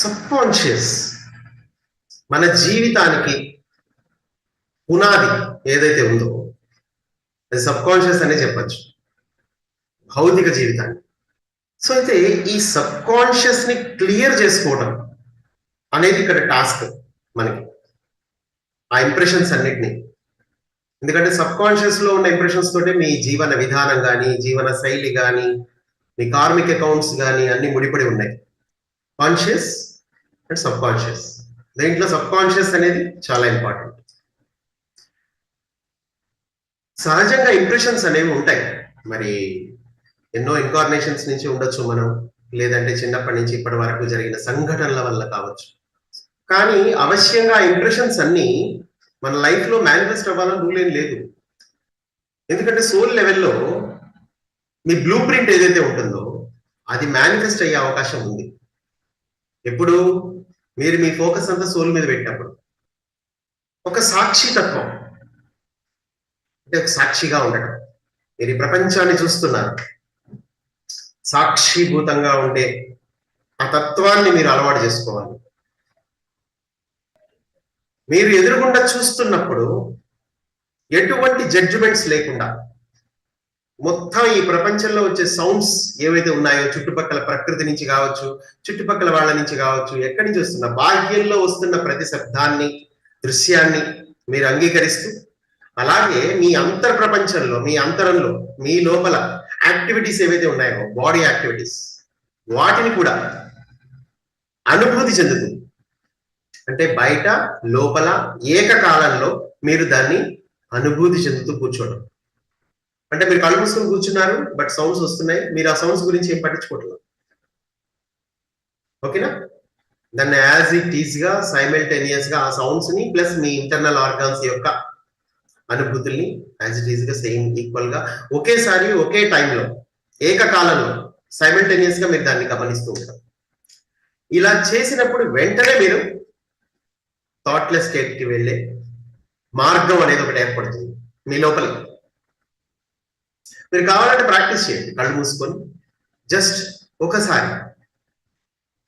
Sub conscious మన జీవితానికి పునాది ఏదైతే ఉందో అది సబ్ కాన్షియస్ అనే చెప్పచ్చు, భౌతిక జీవితాన్ని. సో అయితే ఈ సబ్ కాన్షియస్ ని క్లియర్ చేసుకోవడం అనేది ఇక్కడ టాస్క్ మనకి. ఆ ఇంప్రెషన్స్ అన్నిటినీ, ఎందుకంటే సబ్ కాన్షియస్ లో ఉన్న ఇంప్రెషన్స్ తోటే మీ జీవన విధానం కానీ, జీవన శైలి కానీ, మీ కార్మిక్ అకౌంట్స్ కానీ అన్ని ముడిపడి ఉన్నాయి. కాన్షియస్ అండ్ సబ్ కాన్షియస్, దీంట్లో సబ్ కాన్షియస్ అనేది చాలా ఇంపార్టెంట్. సహజంగా ఇంప్రెషన్స్ అనేవి ఉంటాయి. మరి ఎన్నో ఇన్కార్నేషన్స్ నుంచి ఉండొచ్చు మనం, లేదంటే చిన్నప్పటి నుంచి ఇప్పటి వరకు జరిగిన సంఘటనల వల్ల కావచ్చు. కానీ అవశ్యంగా ఇంప్రెషన్స్ అన్ని మన లైఫ్ లో మేనిఫెస్ట్ అవ్వాలని రూల్ ఏం లేదు. ఎందుకంటే సోల్ లెవెల్లో మీ బ్లూ ప్రింట్ ఏదైతే ఉంటుందో అది మేనిఫెస్ట్ అయ్యే అవకాశం ఉంది. ఎప్పుడు మీరు మీ ఫోకస్ అంతా సోల్ మీద పెట్టినప్పుడు. ఒక సాక్షితత్వం అంటే ఒక సాక్షిగా ఉండటం. మీరు ఈ ప్రపంచాన్ని చూస్తున్నారు, సాక్షిభూతంగా ఉండే ఆ తత్వాన్ని మీరు అలవాటు చేసుకోవాలి. మీరు ఎదురుగుండా చూస్తున్నప్పుడు ఎటువంటి జడ్జిమెంట్స్ లేకుండా మొత్తం ఈ ప్రపంచంలో వచ్చే సౌండ్స్ ఏవైతే ఉన్నాయో, చుట్టుపక్కల ప్రకృతి నుంచి కావచ్చు, చుట్టుపక్కల వాళ్ళ నుంచి కావచ్చు, ఎక్కడి నుంచి వస్తున్న బాహ్యంలో వస్తున్న ప్రతి శబ్దాన్ని, దృశ్యాన్ని మీరు అంగీకరిస్తూ, అలాగే మీ అంతర్ ప్రపంచంలో, మీ అంతరంలో, మీ లోపల యాక్టివిటీస్ ఏవైతే ఉన్నాయో, బాడీ యాక్టివిటీస్, వాటిని కూడా అనుభూతి చెందుతూ, అంటే బయట లోపల ఏకకాలంలో మీరు దాన్ని అనుభూతి చెందుతూ కూర్చోవడం. అంటే మీరు కళ్ళు మూసుకొని కూర్చున్నారు, బట్ సౌండ్స్ వస్తున్నాయి, మీరు ఆ సౌండ్స్ గురించి ఏం పట్టించుకోవట్లేదు. ఓకేనా? దాన్ని యాజ్ ఇట్ ఈజ్ గా సైమల్టేనియస్ గా ఆ సౌండ్స్ ని ప్లస్ మీ ఇంటర్నల్ ఆర్గాన్స్ యొక్క అనుభూతుల్ని యాజ్ ఇట్ ఈజ్ గా సేమ్ ఈక్వల్ గా ఒకేసారి ఒకే టైంలో ఏకకాలంలో సైమల్టేనియస్ గా మీరు దాన్ని గమనిస్తూ ఉంటారు. ఇలా చేసినప్పుడు వెంటనే మీరు థాట్లెస్ స్టేట్ కి వెళ్ళే మార్గం అనేది ఒకటి ఏర్పడుతుంది మీ లోపలికి. మీరు కావాలంటే ప్రాక్టీస్ చేయండి, కళ్ళు మూసుకొని జస్ట్ ఒకసారి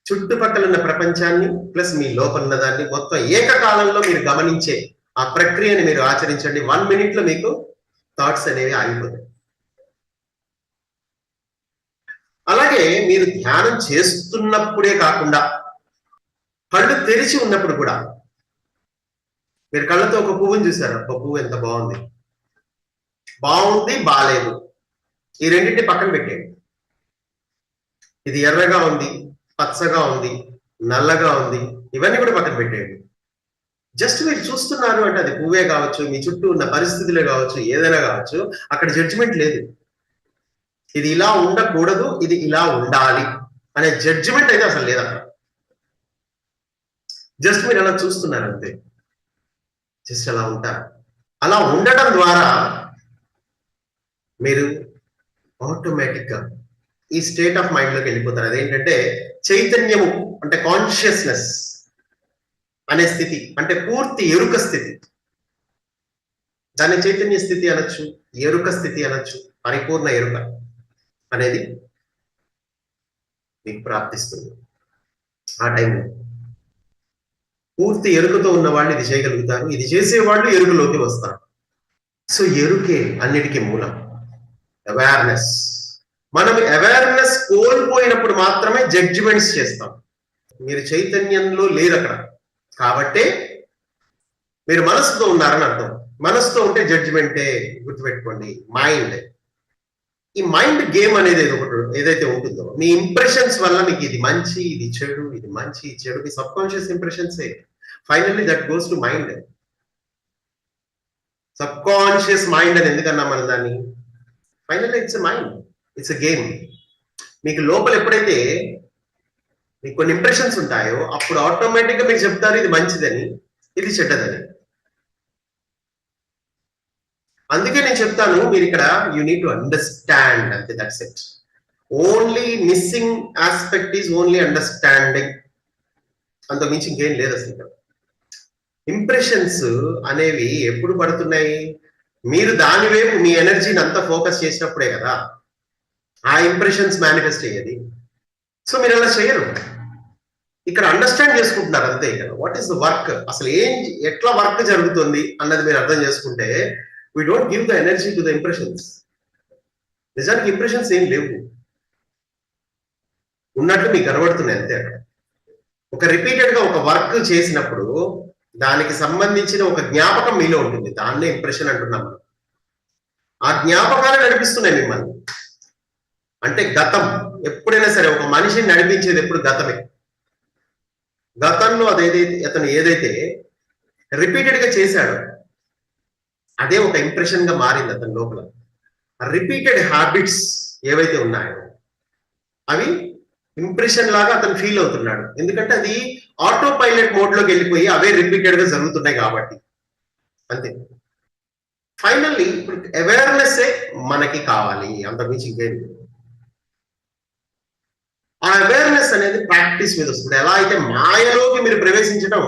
చుట్టుపక్కల ఉన్న ప్రపంచాన్ని ప్లస్ మీ లోపల ఉన్న దాన్ని మొత్తం ఏకకాలంలో మీరు గమనించే ఆ ప్రక్రియని మీరు ఆచరించండి. 1 minute లో మీకు థాట్స్ అనేవి ఆగిపోతాయి. అలాగే మీరు ధ్యానం చేస్తున్నప్పుడే కాకుండా కళ్ళు తెరిచి ఉన్నప్పుడు కూడా, మీరు కళ్ళతో ఒక పువ్వుని చూసారు, ఒక పువ్వు ఎంత బాగుంది, బాగుంది, బాలేదు, ఈ రెండింటిని పక్కన పెట్టేయండి. ఇది ఎర్రగా ఉంది, పచ్చగా ఉంది, నల్లగా ఉంది, ఇవన్నీ కూడా పక్కన పెట్టేయండి. జస్ట్ మీరు చూస్తున్నారు అంటే అది పువ్వే కావచ్చు, మీ చుట్టూ ఉన్న పరిస్థితులే కావచ్చు, ఏదైనా కావచ్చు, అక్కడ జడ్జిమెంట్ లేదు. ఇది ఇలా ఉండకూడదు, ఇది ఇలా ఉండాలి అనే జడ్జిమెంట్ అయితే అసలు లేదు అక్కడ. జస్ట్ మీరు అలా చూస్తున్నారు అంతే, జస్ట్ అలా ఉంటారు. అలా ఉండటం ద్వారా మీరు ఆటోమేటిక్ గా ఈ స్టేట్ ఆఫ్ మైండ్ లోకి వెళ్ళిపోతారు. అదేంటంటే చైతన్యము, అంటే కాన్షియస్నెస్ అనే స్థితి, అంటే పూర్తి ఎరుక స్థితి. దాన్ని చైతన్య స్థితి అనొచ్చు, ఎరుక స్థితి అనొచ్చు, పరిపూర్ణ ఎరుక అనేది మీకు ప్రాప్తిస్తుంది. ఆ టైంలో పూర్తి ఎరుకతో ఉన్న వాళ్ళు ఇది చేయగలుగుతారు, ఇది చేసేవాళ్ళు ఎరుకలోకి వస్తారు. సో ఎరుకే అన్నిటికీ మూలం, అవేర్నెస్. మనం అవేర్నెస్ కోల్పోయినప్పుడు మాత్రమే జడ్జిమెంట్స్ చేస్తాం. మీరు చైతన్యంలో లేరు అక్కడ, కాబట్టే మీరు మనసుతో ఉన్నారని అర్థం. మనసుతో ఉంటే జడ్జిమెంటే, గుర్తుపెట్టుకోండి. మైండ్, ఈ మైండ్ గేమ్ అనేది ఒకటి ఏదైతే ఉంటుందో, మీ ఇంప్రెషన్స్ వల్ల మీకు ఇది మంచి, ఇది చెడు, ఇది మంచి, చెడు, మీ సబ్ కాన్షియస్ ఇంప్రెషన్సే finally that goes to mind. Subconscious mind అని ఎందుకన్నా మనం దాన్ని? Finally it's a mind, it's a game. మీకు లోపల ఎప్పుడైతే మీకు కొన్ని ఇంప్రెషన్స్ ఉంటాయో అప్పుడు ఆటోమేటిక్ గా మీకు చెప్తారు ఇది మంచిదని, ఇది చెడ్డదని. అందుకే నేను చెప్తాను, మీరు ఇక్కడ యూ నీడ్ టు అండర్స్టాండ్ అంతే, that's it. Only missing aspect is only understanding, అంత మించి ఇంకేం లేదు అసలు ఇక్కడ. ఇంప్రెషన్స్ అనేవి ఎప్పుడు పడుతున్నాయి? మీరు దాని వైపు మీ ఎనర్జీని అంతా ఫోకస్ చేసినప్పుడే కదా ఆ ఇంప్రెషన్స్ మేనిఫెస్ట్ అయ్యేది. సో మీరు అలా చేయరు. ఇక్కడ అండర్స్టాండ్ చేసుకుంటున్నారు అంతే. ఇక్కడ వాట్ ఈస్ ద వర్క్, అసలు ఎట్లా వర్క్ జరుగుతుంది అన్నది మీరు అర్థం చేసుకుంటే we don't give the energy to the impressions. నిజానికి ఇంప్రెషన్స్ ఏం లేవు, ఉన్నట్టు మీకు కనబడుతున్నాయి అంతే. అక్కడ ఒక రిపీటెడ్ గా ఒక వర్క్ చేసినప్పుడు దానికి సంబంధించిన ఒక జ్ఞాపకం మీలో ఉంటుంది, దాన్నే ఇంప్రెషన్ అంటున్నాం మనం. ఆ జ్ఞాపకాలు నడిపిస్తున్నాయి మిమ్మల్ని. అంటే గతం ఎప్పుడైనా సరే ఒక మనిషిని నడిపించేది ఎప్పుడు గతమే. గతంలో అతను ఏదైతే రిపీటెడ్ గా చేశాడో అదే ఒక ఇంప్రెషన్ గా మారింది అతని లోపల. రిపీటెడ్ హ్యాబిట్స్ ఏవైతే ఉన్నాయో అవి ఇంప్రెషన్ లాగా అతను ఫీల్ అవుతున్నాడు, ఎందుకంటే అది ఆటో పైలట్ మోడ్ లోకి వెళ్ళిపోయి అవే రిపీటెడ్ గా జరుగుతున్నాయి కాబట్టి. అంతే. ఫైనల్లీ ఇప్పుడు అవేర్నెస్ మనకి కావాలి, అంతకుమించి ఇంకేం. ఆ అవేర్నెస్ అనేది ప్రాక్టీస్ మీద వస్తుంది. ఎలా అయితే మాయలోకి మీరు ప్రవేశించడం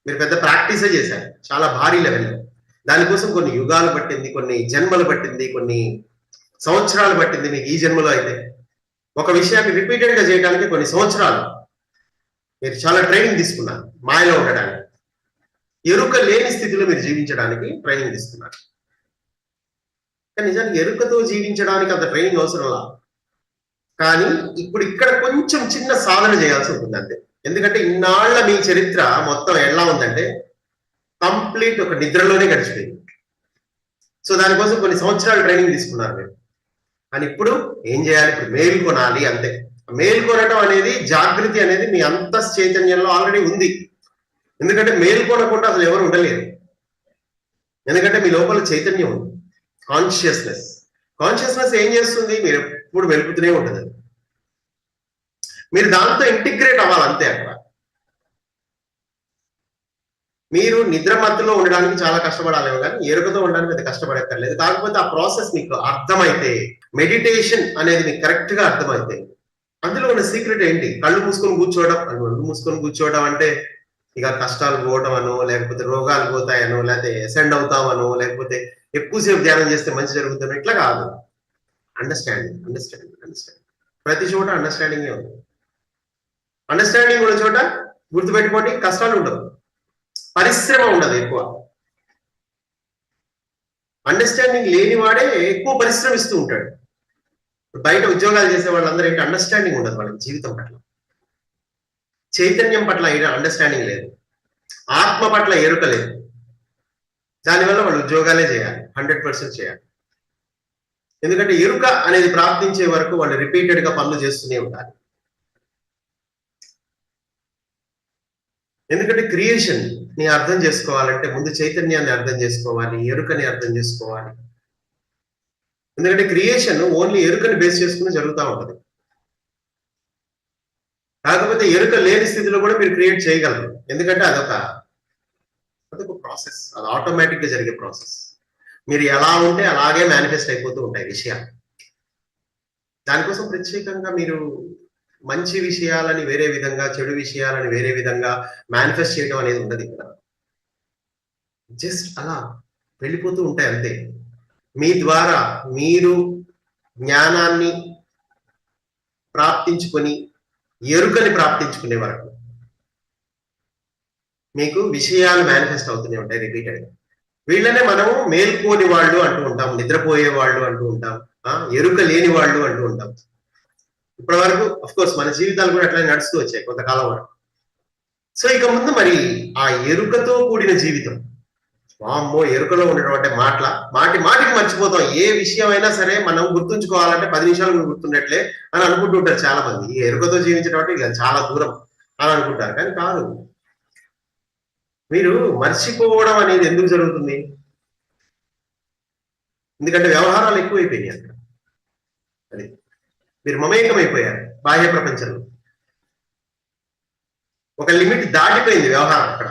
మీరు పెద్ద ప్రాక్టీసే చేశారు చాలా భారీ లెవెల్లో. దానికోసం కొన్ని యుగాలు పట్టింది, కొన్ని జన్మలు పట్టింది, కొన్ని సంవత్సరాలు పట్టింది. మీకు ఈ జన్మలో అయితే ఒక విషయాన్ని రిపీటెడ్ గా చేయడానికి కొన్ని సంవత్సరాలు మీరు చాలా ట్రైనింగ్ తీసుకున్నారు మాయలో ఉండడానికి. ఎరుక లేని స్థితిలో మీరు జీవించడానికి ట్రైనింగ్ తీసుకున్నారు. కానీ నిజానికి ఎరుకతో జీవించడానికి అంత ట్రైనింగ్ అవసరంలా. కానీ ఇప్పుడు ఇక్కడ కొంచెం చిన్న సాధన చేయాల్సి ఉంటుంది అంతే. ఎందుకంటే ఇన్నాళ్ల మీ చరిత్ర మొత్తం ఎలా ఉందంటే కంప్లీట్ ఒక నిద్రలోనే గడిచిపోయింది. సో దానికోసం కొన్ని సంవత్సరాలు ట్రైనింగ్ తీసుకున్నారు మీరు. కానీ ఇప్పుడు ఏం చేయాలి? ఇప్పుడు మేల్కొనాలి అంతే. మేల్కొనటం అనేది, జాగృతి అనేది మీ అంతః చైతన్యంలో ఆల్రెడీ ఉంది. ఎందుకంటే మేల్కొనకుండా అసలు ఎవరు ఉండలేరు. ఎందుకంటే మీ లోపల చైతన్యం ఉంది, కాన్షియస్నెస్. కాన్షియస్నెస్ ఏం చేస్తుంది? మీరు ఎప్పుడు వెలుపుతూనే ఉంటుంది. మీరు దాంతో ఇంటిగ్రేట్ అవ్వాలంతే. అక్కడ మీరు నిద్ర మత్తులో ఉండడానికి చాలా కష్టపడాలేమో కానీ ఎరుకతో ఉండడానికి అది కష్టపడక్కర్లేదు. కాకపోతే ఆ ప్రాసెస్ మీకు అర్థమైతే, మెడిటేషన్ అనేది మీకు కరెక్ట్ గా అర్థమైతే, అందులో ఉన్న సీక్రెట్ ఏంటి? కళ్ళు మూసుకొని కూర్చోవడం. కళ్ళు మూసుకొని కూర్చోవడం అంటే ఇక కష్టాలు పోవడం అనో, లేకపోతే రోగాలు పోతాయనో, లేకపోతే అసెండ్ అవుతామనో, లేకపోతే ఎక్కువసేపు ధ్యానం చేస్తే మంచి జరుగుతుందో ఇట్లా కాదు. Understanding, understanding, understanding. ప్రతి చోట అండర్స్టాండింగే ఉంది. అండర్స్టాండింగ్ ఉన్న చోట గుర్తుపెట్టుకోండి, కష్టాలు ఉండవు, పరిశ్రమ ఉండదు ఎక్కువ. అండర్స్టాండింగ్ లేని వాడే ఎక్కువ పరిశ్రమిస్తూ ఉంటాడు. బయట ఉద్యోగాలు చేసే వాళ్ళందరూ ఏంటి? అండర్స్టాండింగ్ ఉండదు వాళ్ళకి జీవితం పట్ల, చైతన్యం పట్ల అండర్స్టాండింగ్ లేదు, ఆత్మ పట్ల ఎరుక లేదు. దానివల్ల వాళ్ళు ఉద్యోగాలే చేయాలి, 100% చేయాలి. ఎందుకంటే ఎరుక అనేది ప్రాప్తించే వరకు వాళ్ళు రిపీటెడ్ గా పనులు చేస్తూనే ఉండాలి. ఎందుకంటే క్రియేషన్ ని అర్థం చేసుకోవాలంటే ముందు చైతన్యాన్ని అర్థం చేసుకోవాలి, ఎరుకని అర్థం చేసుకోవాలి. ఎందుకంటే క్రియేషన్ ఓన్లీ ఎరుకని బేస్ చేసుకుని జరుగుతూ ఉంటది. కాకపోతే ఎరుక లేని స్థితిలో కూడా మీరు క్రియేట్ చేయగలరు. ఎందుకంటే అదొక ప్రాసెస్, అది ఆటోమేటిక్ గా జరిగే ప్రాసెస్. మీరు ఎలా ఉంటే అలాగే మేనిఫెస్ట్ అయిపోతూ ఉంటాయి విషయాలు. దానికోసం ప్రత్యేకంగా మీరు మంచి విషయాలని వేరే విధంగా, చెడు విషయాలని వేరే విధంగా మేనిఫెస్ట్ చేయడం అనేది ఉండదు ఇక్కడ. జస్ట్ అలా వెళ్ళిపోతూ ఉంటాయి అంతే. మీ ద్వారా మీరు జ్ఞానాన్ని ప్రాప్తించుకొని, ఎరుకని ప్రాప్తించుకునే వరకు మీకు విషయాలు మేనిఫెస్ట్ అవుతూనే ఉంటాయి రిపీటెడ్ గా. వీళ్ళనే మనం మేల్కోని వాళ్ళు అంటూ ఉంటాం, నిద్రపోయే వాళ్ళు అంటూ ఉంటాం, ఎరుక లేని వాళ్ళు అంటూ ఉంటాం. ఇప్పటి వరకు అఫ్ కోర్స్ మన జీవితాలు కూడా అట్లా నడుస్తూ వచ్చాయి కొంతకాలం వరకు. సో ఇక ముందు మరి ఆ ఎరుకతో కూడిన జీవితం, వామ్మో ఎరుకలో ఉండడం అంటే మాటికి మర్చిపోతాం. ఏ విషయం అయినా సరే మనం గుర్తుంచుకోవాలంటే 10 నిమిషాలు గుర్తుండట్లే అని అనుకుంటుంటారు చాలా మంది. ఈ ఎరుకతో జీవించడం అంటే ఇక చాలా దూరం అని అనుకుంటారు. కానీ కాదు. మీరు మర్చిపోవడం అనేది ఎందుకు జరుగుతుంది? ఎందుకంటే వ్యవహారాలు ఎక్కువైపోయినాయి అక్కడ. అది మీరు మమేకమైపోయారు బాహ్య ప్రపంచంలో. ఒక లిమిట్ దాటిపోయింది వ్యవహారం అక్కడ.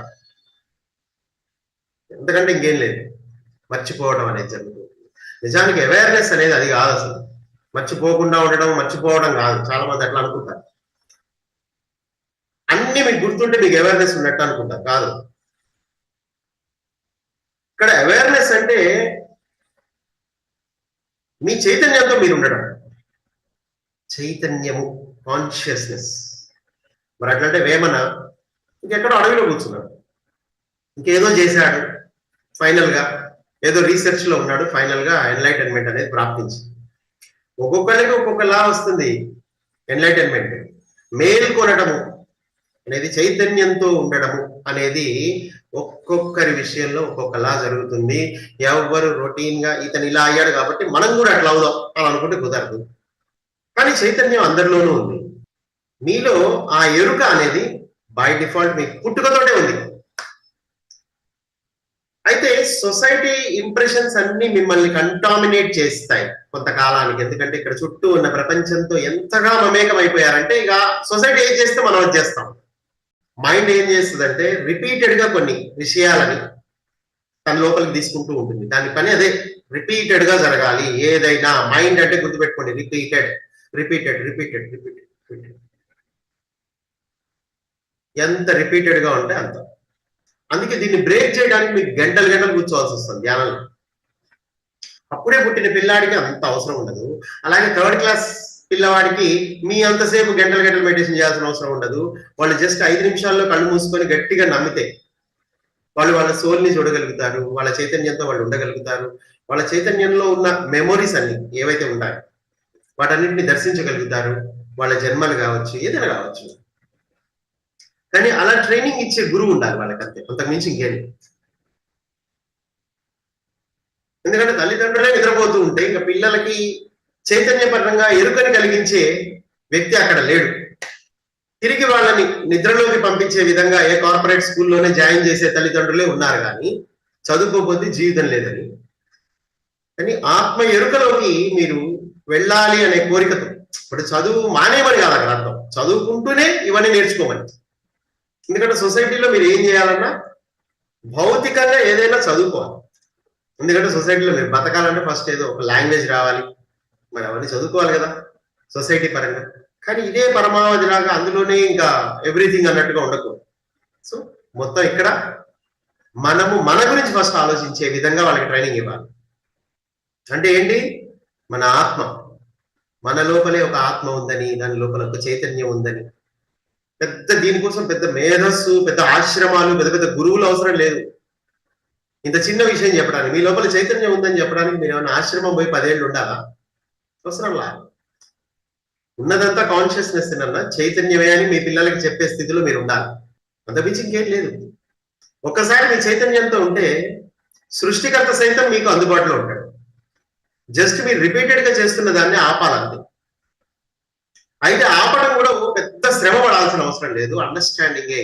ఎందుకంటే ఇంకేం లేదు, మర్చిపోవడం అనేది జరుగుతుంది. నిజానికి అవేర్నెస్ అనేది అది కాదు అసలు. మర్చిపోకుండా ఉండడం, మర్చిపోవడం కాదు. చాలా మంది అట్లా అనుకుంటారు. అన్ని మీకు గుర్తుంటే మీకు అవేర్నెస్ ఉన్నట్టు అనుకుంటారు. కాదు. ఇక్కడ అవేర్నెస్ అంటే మీ చైతన్యంతో మీరు ఉండడం. చైతన్యము, కాన్షియస్నెస్. మరి అట్లంటే వేమన ఇంకెక్కడో అడవిలో కూర్చున్నాడు, ఇంకేదో చేశాడు, ఫైనల్ గా ఏదో రీసెర్చ్ లో ఉన్నాడు, ఫైనల్ గా ఎన్లైటన్మెంట్ అనేది ప్రాప్తించి. ఒక్కొక్కరికి ఒక్కొక్కలా వస్తుంది ఎన్లైటన్మెంట్. మేల్కొనటము అనేది, చైతన్యంతో ఉండడము అనేది ఒక్కొక్కరి విషయంలో ఒక్కొక్కలా జరుగుతుంది. ఎవరు రొటీన్ గా ఇతను ఇలా అయ్యాడు కాబట్టి మనం కూడా అట్లా అవుదాం అని అనుకుంటే కుదరదు. కానీ చైతన్యం అందరిలోనూ ఉంది. మీలో ఆ ఎరుక అనేది బై డిఫాల్ట్ మీకు పుట్టుకతోటే ఉంది. అయితే సొసైటీ ఇంప్రెషన్స్ అన్ని మిమ్మల్ని కంటామినేట్ చేస్తాయి కొంతకాలానికి. ఎందుకంటే ఇక్కడ చుట్టూ ఉన్న ప్రపంచంతో ఎంతగా మమేకం అయిపోయారంటే ఇక సొసైటీ ఏం చేస్తే మనం అది చేస్తాం. మైండ్ ఏం చేస్తుందంటే రిపీటెడ్ గా కొన్ని విషయాలని తన లోపలికి తీసుకుంటూ ఉంటుంది. దాని పని అదే, రిపీటెడ్ గా జరగాలి ఏదైనా. మైండ్ అంటే గుర్తుపెట్టుకోండి, repeated repeated repeated repeated repeated. ఎంత రిపీటెడ్ గా ఉంటే అంత. అందుకే దీన్ని బ్రేక్ చేయడానికి మీకు గంటలు గంటలు కూర్చోవాల్సి వస్తుంది ధ్యానంలో. అప్పుడే పుట్టిన పిల్లాడికి అంత అవసరం ఉండదు. అలాగే థర్డ్ క్లాస్ పిల్లవాడికి మీ అంతసేపు గంటలు గంటలు మెడిటేషన్ చేయాల్సిన అవసరం ఉండదు. వాళ్ళు జస్ట్ 5 నిమిషాల్లో కళ్ళు మూసుకొని గట్టిగా నమ్మితే వాళ్ళు వాళ్ళ సోల్ని చూడగలుగుతారు, వాళ్ళ చైతన్యంతో వాళ్ళు ఉండగలుగుతారు. వాళ్ళ చైతన్యంలో ఉన్న మెమొరీస్ అన్ని ఏవైతే ఉంటాయో వాటన్నిటిని దర్శించగలుగుతారు. వాళ్ళ జన్మలు కావచ్చు, ఏదైనా కావచ్చు. కానీ అలా ట్రైనింగ్ ఇచ్చే గురువు ఉండాలి వాళ్ళకంతే, అంతకు మించి ఇంకేం. ఎందుకంటే తల్లిదండ్రులే నిద్రపోతూ ఉంటే ఇంకా పిల్లలకి చైతన్యపరంగా ఎరుకని కలిగించే వ్యక్తి అక్కడ లేడు. తిరిగి వాళ్ళని నిద్రలోకి పంపించే విధంగా ఏ కార్పొరేట్ స్కూల్లోనే జాయిన్ చేసే తల్లిదండ్రులే ఉన్నారు, కానీ చదువుకోకపోతే జీవితం లేదని. కానీ ఆత్మ ఎరుకలోకి మీరు వెళ్ళాలి అనే కోరికతో, ఇప్పుడు చదువు మానేమని కాదు అక్కడ అర్థం, చదువుకుంటూనే ఇవన్నీ నేర్చుకోమని. ఎందుకంటే సొసైటీలో మీరు ఏం చేయాలన్నా భౌతికంగా ఏదైనా చదువుకోవాలి. ఎందుకంటే సొసైటీలో మీరు బతకాలంటే ఫస్ట్ ఏదో ఒక లాంగ్వేజ్ రావాలి, మరి అవన్నీ చదువుకోవాలి కదా సొసైటీ పరంగా. కానీ ఇదే పరమావధి లాగా అందులోనే ఇంకా ఎవ్రీథింగ్ అన్నట్టుగా ఉండకూడదు. సో మొత్తం ఇక్కడ మనము మన గురించి ఫస్ట్ ఆలోచించే విధంగా వాళ్ళకి ట్రైనింగ్ ఇవ్వాలి. అంటే ఏంటి, మన ఆత్మ, మన లోపలే ఒక ఆత్మ ఉందని, దాని లోపల ఒక చైతన్యం ఉందని. పెద్ద దీనికోసం పెద్ద మేధస్సు, పెద్ద ఆశ్రమాలు, పెద్ద పెద్ద గురువులు అవసరం లేదు. ఇంత చిన్న విషయం చెప్పడానికి, మీ లోపల చైతన్యం ఉందని చెప్పడానికి మీరు ఏమైనా ఆశ్రమం పోయి 10 ఏళ్ళు ఉండాలా? అవసరంలా. ఉన్నదంతా కాన్షియస్నెస్ అన్న చైతన్యమే అని మీ పిల్లలకి చెప్పే స్థితిలో మీరు ఉండాలి. అంతమించి ఇంకేం లేదు. ఒక్కసారి మీ చైతన్యంతో ఉంటే సృష్టికర్త సైతం మీకు అందుబాటులో ఉంటాడు. జస్ట్ మీరు రిపీటెడ్ గా చేస్తున్న దాన్ని ఆపాలంతే. అయితే ఆపడం కూడా పెద్ద శ్రమ పడాల్సిన అవసరం లేదు. అండర్స్టాండింగే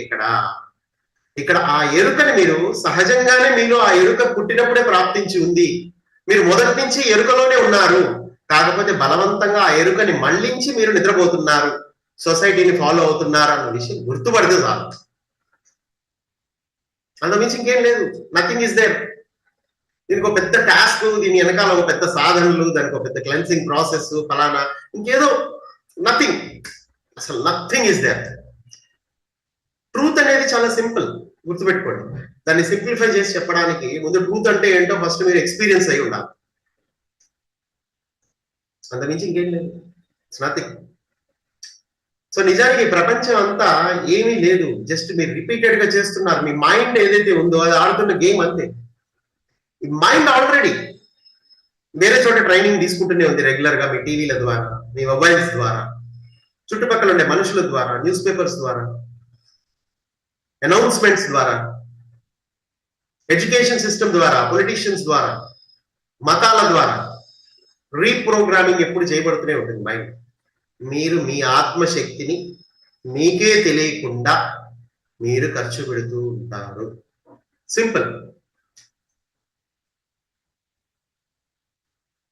ఇక్కడ ఆ ఎరుకని మీరు సహజంగానే, మీలో ఆ ఎరుక పుట్టినప్పుడే ప్రాప్తించి ఉంది. మీరు మొదటి నుంచి ఎరుకలోనే ఉన్నారు, కాకపోతే బలవంతంగా ఆ ఎరుకని మళ్లించి మీరు నిద్రపోతున్నారు, సొసైటీని ఫాలో అవుతున్నారు అన్న విషయం గుర్తుపడితే చాలు. అంతమించి ఇంకేం లేదు. Nothing is there. దీనికి ఒక పెద్ద టాస్క్, దీని వెనకాల ఒక పెద్ద సాధనలు, దానికి ఒక పెద్ద క్లెన్సింగ్ ప్రాసెస్, ఫలానా ఇంకేదో, నథింగ్. అసలు నథింగ్ ఇస్ దేర్. ట్రూత్ అనేది చాలా సింపుల్, గుర్తుపెట్టుకోండి. దాన్ని సింప్లిఫై చేసి చెప్పడానికి ముందు ట్రూత్ అంటే ఏంటో ఫస్ట్ మీరు ఎక్స్పీరియన్స్ అయి ఉండాలి. అంతమించి ఇంకేం లేదు. It's nothing. సో నిజానికి ప్రపంచం అంతా ఏమీ లేదు, జస్ట్ మీరు రిపీటెడ్ గా చేస్తున్నారు. మీ మైండ్ ఏదైతే ఉందో అది ఆడుతున్న గేమ్ అంతే. ఈ మైండ్ ఆల్రెడీ వేరే చోట ట్రైనింగ్ తీసుకుంటూనే ఉంది రెగ్యులర్ గా, మీ టీవీల ద్వారా, మీ మొబైల్స్ ద్వారా, చుట్టుపక్కల ఉండే మనుషుల ద్వారా, న్యూస్ పేపర్స్ ద్వారా, అనౌన్స్మెంట్స్ ద్వారా, ఎడ్యుకేషన్ సిస్టమ్ ద్వారా, పొలిటీషియన్స్ ద్వారా, మతాల ద్వారా రీప్రోగ్రామింగ్ ఎప్పుడు చేయబడుతూనే ఉంటుంది మైండ్. మీరు మీ ఆత్మశక్తిని మీకే తెలియకుండా మీరు ఖర్చు పెడుతూ ఉంటారు. సింపుల్.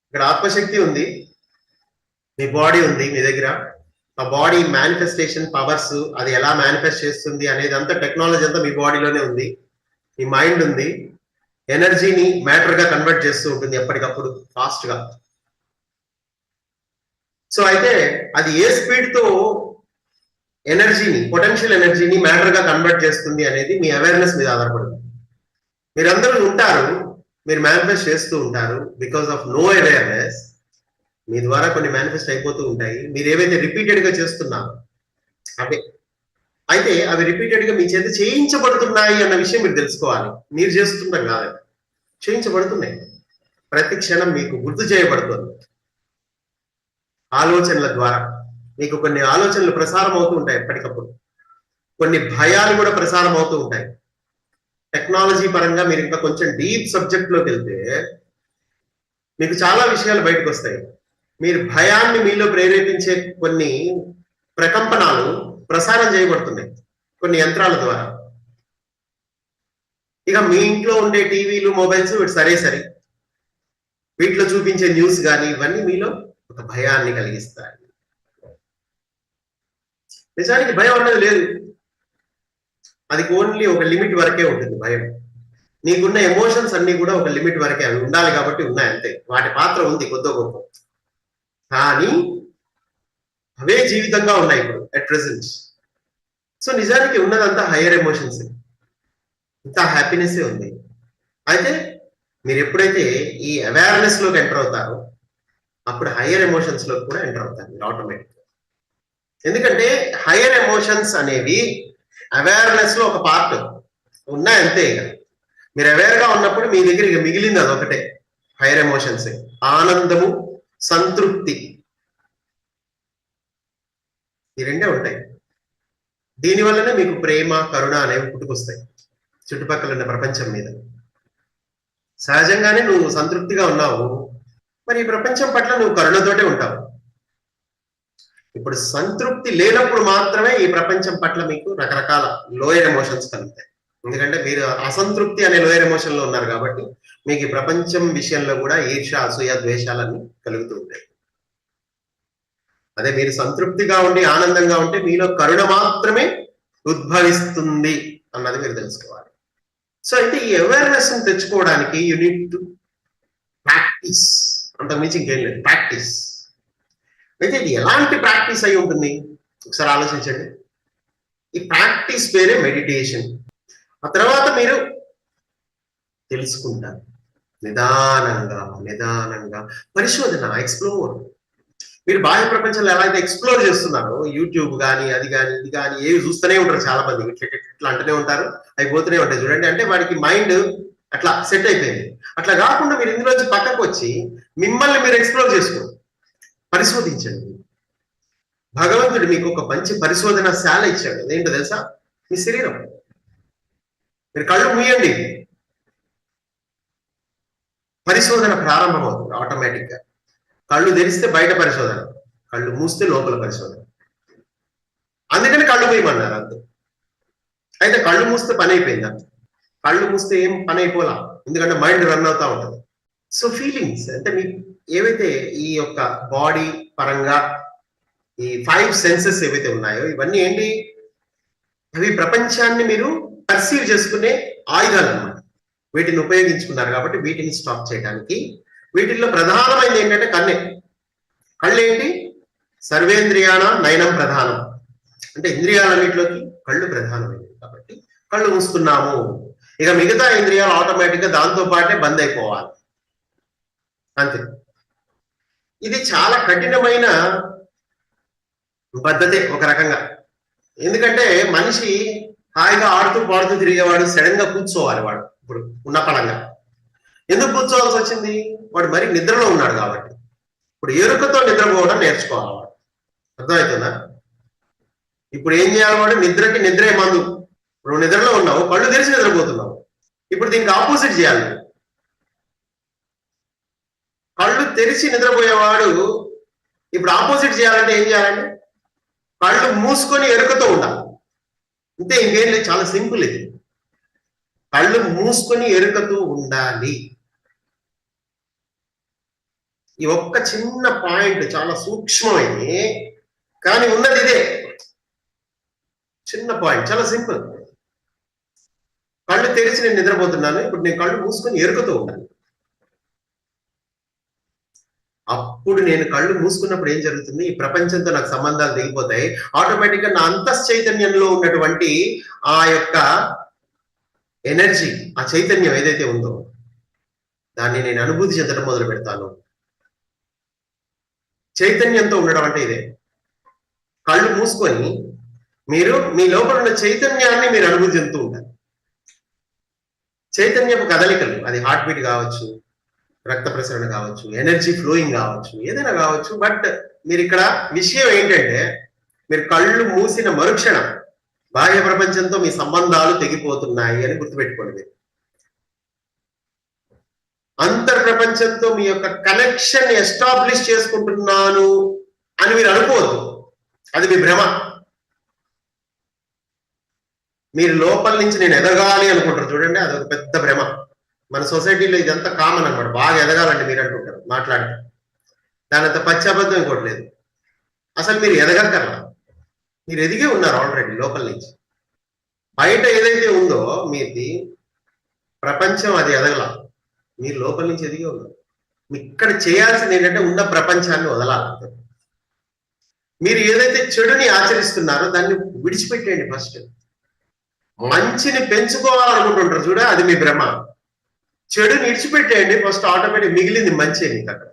ఇక్కడ ఆత్మశక్తి ఉంది, మీ బాడీ ఉంది మీ దగ్గర. ఆ బాడీ మేనిఫెస్టేషన్ పవర్స్, అది ఎలా మేనిఫెస్ట్ చేస్తుంది అనేది అంతా, టెక్నాలజీ అంతా మీ బాడీలోనే ఉంది. మీ మైండ్ ఉంది, ఎనర్జీని మ్యాటర్ గా కన్వర్ట్ చేస్తూ ఉంటుంది ఎప్పటికప్పుడు, ఫాస్ట్ గా. సో అయితే అది ఏ స్పీడ్ తో ఎనర్జీని, పొటెన్షియల్ ఎనర్జీని మ్యాటర్ గా కన్వర్ట్ చేస్తుంది అనేది మీ అవేర్నెస్ మీద ఆధారపడుతుంది. మీరందరూ ఉంటారు, మీరు మేనిఫెస్ట్ చేస్తూ ఉంటారు. బికాస్ ఆఫ్ నో అవేర్నెస్ మీ ద్వారా కొన్ని మేనిఫెస్ట్ అయిపోతూ ఉంటాయి. మీరు ఏవైతే రిపీటెడ్ గా చేస్తున్నారో అవే అయితే అవి రిపీటెడ్ గా మీ చేత చేయించబడుతున్నాయి అన్న విషయం మీరు తెలుసుకోవాలి. మీరు చేస్తుంటాం కాదు, చేయించబడుతున్నాయి. ప్రతి క్షణం మీకు గుర్తు చేయబడుతుంది. ఆలోచనల ద్వారా మీకు కొన్ని ఆలోచనలు ప్రసారం అవుతూ ఉంటాయి ఎప్పటికప్పుడు. కొన్ని భయాలు కూడా ప్రసారం అవుతూ ఉంటాయి. టెక్నాలజీ పరంగా మీరు ఇంకా కొంచెం డీప్ సబ్జెక్ట్ లోకి వెళ్తే మీకు చాలా విషయాలు బయటకు వస్తాయి. మీరు భయాన్ని మీలో ప్రేరేపించే కొన్ని ప్రకంపనాలు ప్రసారం చేయబడుతున్నాయి కొన్ని యంత్రాల ద్వారా. ఇక మీ ఇంట్లో ఉండే టీవీలు, మొబైల్స్ వీటి సరే వీటిలో చూపించే న్యూస్ కానీ ఇవన్నీ మీలో ఒక భయాన్ని కలిగిస్తాయి. నిజానికి భయం అన్నది లేదు, అది ఓన్లీ ఒక లిమిట్ వరకే ఉంటుంది భయం. నీకున్న ఎమోషన్స్ అన్ని కూడా ఒక లిమిట్ వరకే, అవి ఉండాలి కాబట్టి ఉన్నాయి అంతే. వాటి పాత్ర ఉంది కొద్దో గొప్ప, కానీ అవే జీవితంగా ఉన్నాయి ఇప్పుడు అట్ ప్రెసెంట్. సో నిజానికి ఉన్నదంతా హయ్యర్ ఎమోషన్స్, ఇంత హ్యాపీనెస్ ఉంది. అయితే మీరు ఎప్పుడైతే ఈ అవేర్నెస్ లోకి ఎంటర్ అవుతారో అప్పుడు హయ్యర్ ఎమోషన్స్ లోకి కూడా ఎంటర్ అవుతారు మీరు ఆటోమేటిక్. ఎందుకంటే హయ్యర్ ఎమోషన్స్ అనేవి అవేర్నెస్ లో ఒక పార్ట్ ఉన్నాయి అంతే. ఇక మీరు అవేర్ గా ఉన్నప్పుడు మీ దగ్గర ఇక మిగిలింది అదొకటే, హైయర్ ఎమోషన్స్. ఆనందము, సంతృప్తి, ఈ రెండే ఉంటాయి. దీనివల్లనే మీకు ప్రేమ, కరుణ అనేవి పుట్టుకొస్తాయి చుట్టుపక్కల ఉన్న ప్రపంచం మీద. సహజంగానే నువ్వు సంతృప్తిగా ఉన్నావు, మరి ఈ ప్రపంచం పట్ల నువ్వు కరుణతోటే ఉంటావు. ఇప్పుడు సంతృప్తి లేనప్పుడు మాత్రమే ఈ ప్రపంచం పట్ల మీకు రకరకాల లోయర్ ఎమోషన్స్ కలుగుతాయి. ఎందుకంటే మీరు అసంతృప్తి అనే లోయర్ ఎమోషన్ లో ఉన్నారు కాబట్టి మీకు ఈ ప్రపంచం విషయంలో కూడా ఈర్ష, అసూయ, ద్వేషాలన్నీ కలుగుతూ ఉంటాయి. అదే మీరు సంతృప్తిగా ఉండి ఆనందంగా ఉంటే మీలో కరుణ మాత్రమే ఉద్భవిస్తుంది అన్నది మీరు తెలుసుకోవాలి. సో అయితే ఈ అవేర్నెస్ ని తెచ్చుకోవడానికి యూ నీడ్ టు ప్రాక్టీస్, అంతకుమించి ఇంకేం లేదు, ప్రాక్టీస్. అయితే ఇది ఎలాంటి ప్రాక్టీస్ అయి ఉంటుంది ఒకసారి ఆలోచించండి. ఈ ప్రాక్టీస్ పేరే మెడిటేషన్. ఆ తర్వాత మీరు తెలుసుకుంటారు నిదానంగా నిదానంగా, పరిశోధన, ఎక్స్ప్లోర్. మీరు బాహ్య ప్రపంచంలో ఎలా అయితే ఎక్స్ప్లోర్ చేస్తున్నారో, యూట్యూబ్ కానీ అది కానీ ఇది కానీ ఏవి చూస్తూనే ఉంటారు చాలా మంది, ఇట్లా అంటూనే ఉంటారు, అవి పోతూనే ఉంటాయి చూడండి. అంటే వాడికి మైండ్ అట్లా సెట్ అయిపోయింది. అట్లా కాకుండా మీరు ఇందులోంచి పక్కకు వచ్చి మిమ్మల్ని మీరు ఎక్స్ప్లోర్ చేసుకోండి, పరిశోధించండి. భగవంతుడు మీకు ఒక మంచి పరిశోధన శాల ఇచ్చాడు. ఏంటో తెలుసా? మీ శరీరం. మీరు కళ్ళు మూయండి, పరిశోధన ప్రారంభమవుతుంది ఆటోమేటిక్ గా. కళ్ళు తెరిస్తే బయట పరిశోధన, కళ్ళు మూస్తే లోపల పరిశోధన. అందుకని కళ్ళు మూయమన్నారు అంతే. అయితే కళ్ళు మూస్తే పని అయిపోయిందా? కళ్ళు మూస్తే ఏం పని అయిపోలా, ఎందుకంటే మైండ్ రన్ అవుతా ఉంటుంది. సో ఫీలింగ్స్ అంటే మీకు ఏవైతే ఈ యొక్క బాడీ పరంగా ఈ 5 సెన్సెస్ ఏవైతే ఉన్నాయో ఇవన్నీ ఏంటి? అవి ప్రపంచాన్ని మీరు పర్సీవ్ చేసుకునే ఆయుధాలు అన్నమాట. వీటిని ఉపయోగించుకున్నారు కాబట్టి వీటిని స్టాప్ చేయడానికి వీటిల్లో ప్రధానమైనది ఏంటంటే కన్నే. కళ్ళు ఏంటి? సర్వేంద్రియాణ నయనం ప్రధానం, అంటే ఇంద్రియాలన్నింటిలోకి కళ్ళు ప్రధానమైనవి కాబట్టి కళ్ళు మూస్తున్నాము. ఇక మిగతా ఇంద్రియాలు ఆటోమేటిక్ గా దాంతో పాటే బంద్ అయిపోవాలి అంతే. ఇది చాలా కఠినమైన పద్ధతి ఒక రకంగా. ఎందుకంటే మనిషి హాయిగా ఆడుతూ పాడుతూ తిరిగేవాడు సడన్ గా కూర్చోవాలి. వాడు ఇప్పుడు ఉన్న పడంగా ఎందుకు కూర్చోవాల్సి వచ్చింది? వాడు మరి నిద్రలో ఉన్నాడు కాబట్టి. ఇప్పుడు ఎరుకతో నిద్రపోవడం నేర్చుకోవాలి వాడు. అర్థమవుతుందా? ఇప్పుడు ఏం చేయాలి? వాడు నిద్రకి నిద్రే మందు. ఇప్పుడు నిద్రలో ఉన్నావు, కళ్ళు తెరిచి నిద్రపోతున్నావు. ఇప్పుడు దీనికి ఆపోజిట్ చేయాలి. కళ్ళు తెరిచి నిద్రపోయేవాడు ఇప్పుడు ఆపోజిట్ చేయాలంటే ఏం చేయాలండి? కళ్ళు మూసుకొని ఎరుకతో ఉండాలి అంతే, ఇంకేం లేదు. చాలా సింపుల్ ఇది. కళ్ళు మూసుకొని ఎరుకతో ఉండాలి. ఈ ఒక్క చిన్న పాయింట్ చాలా సూక్ష్మమైంది, కానీ ఉన్నది ఇదే చిన్న పాయింట్, చాలా సింపుల్. కళ్ళు తెరిచి నేను నిద్రపోతున్నాను, ఇప్పుడు నేను కళ్ళు మూసుకొని ఎరుకతో ఉండాలి. అప్పుడు నేను కళ్ళు మూసుకున్నప్పుడు ఏం జరుగుతుంది? ఈ ప్రపంచంతో నాకు సంబంధాలు దిగిపోతాయి. ఆటోమేటిక్ గా నా అంతశ్చైతన్యంలో ఉన్నటువంటి ఆ యొక్క ఎనర్జీ, ఆ చైతన్యం ఏదైతే ఉందో దాన్ని నేను అనుభూతి చెందడం మొదలు పెడతాను. చైతన్యంతో ఉండడం అంటే ఇదే. కళ్ళు మూసుకొని మీరు మీ లోపల ఉన్న చైతన్యాన్ని మీరు అనుభూతి చెందుతూ ఉంటారు. చైతన్యపు కదలికలు, అది హార్ట్ బీట్ కావచ్చు, రక్త ప్రసరణ కావచ్చు, ఎనర్జీ ఫ్లోయింగ్ కావచ్చు, ఏదైనా కావచ్చు. బట్ మీరు ఇక్కడ విషయం ఏంటంటే, మీరు కళ్ళు మూసిన మరుక్షణం బాహ్య ప్రపంచంతో మీ సంబంధాలు తెగిపోతున్నాయి అని గుర్తుపెట్టుకోండి. మీరు అంతర్ ప్రపంచంతో మీ యొక్క కనెక్షన్ ఎస్టాబ్లిష్ చేసుకుంటున్నాను అని మీరు అనుకోవద్దు, అది మీ భ్రమ. మీరు లోపల నుంచి నేను ఎదగాలి అనుకుంటారు చూడండి, అదొక పెద్ద భ్రమ. మన సొసైటీలో ఇదంతా కామన్ అనమాట. బాగా ఎదగాలంటే మీరు అనుకుంటారు మాట్లాడితే, దాని అంత పశ్చాబద్ధం ఇంకోట్లేదు. అసలు మీరు ఎదగక్కర్లా, మీరు ఎదిగే ఉన్నారు ఆల్రెడీ లోపల నుంచి. బయట ఏదైతే ఉందో మీది ప్రపంచం, అది ఎదగల, మీరు లోపల నుంచి ఎదిగే ఉన్నారు. ఇక్కడ చేయాల్సింది ఏంటంటే ఉన్న ప్రపంచాన్ని వదలాలి. మీరు ఏదైతే చెడుని ఆచరిస్తున్నారో దాన్ని విడిచిపెట్టేయండి. ఫస్ట్ మంచిని పెంచుకోవాలనుకుంటుంటారు చూడ, అది మీ భ్రమ. చెడుని విడిచిపెట్టేయండి ఫస్ట్, ఆటోమేటిక్ మిగిలింది మంచి. మీకు అక్కడ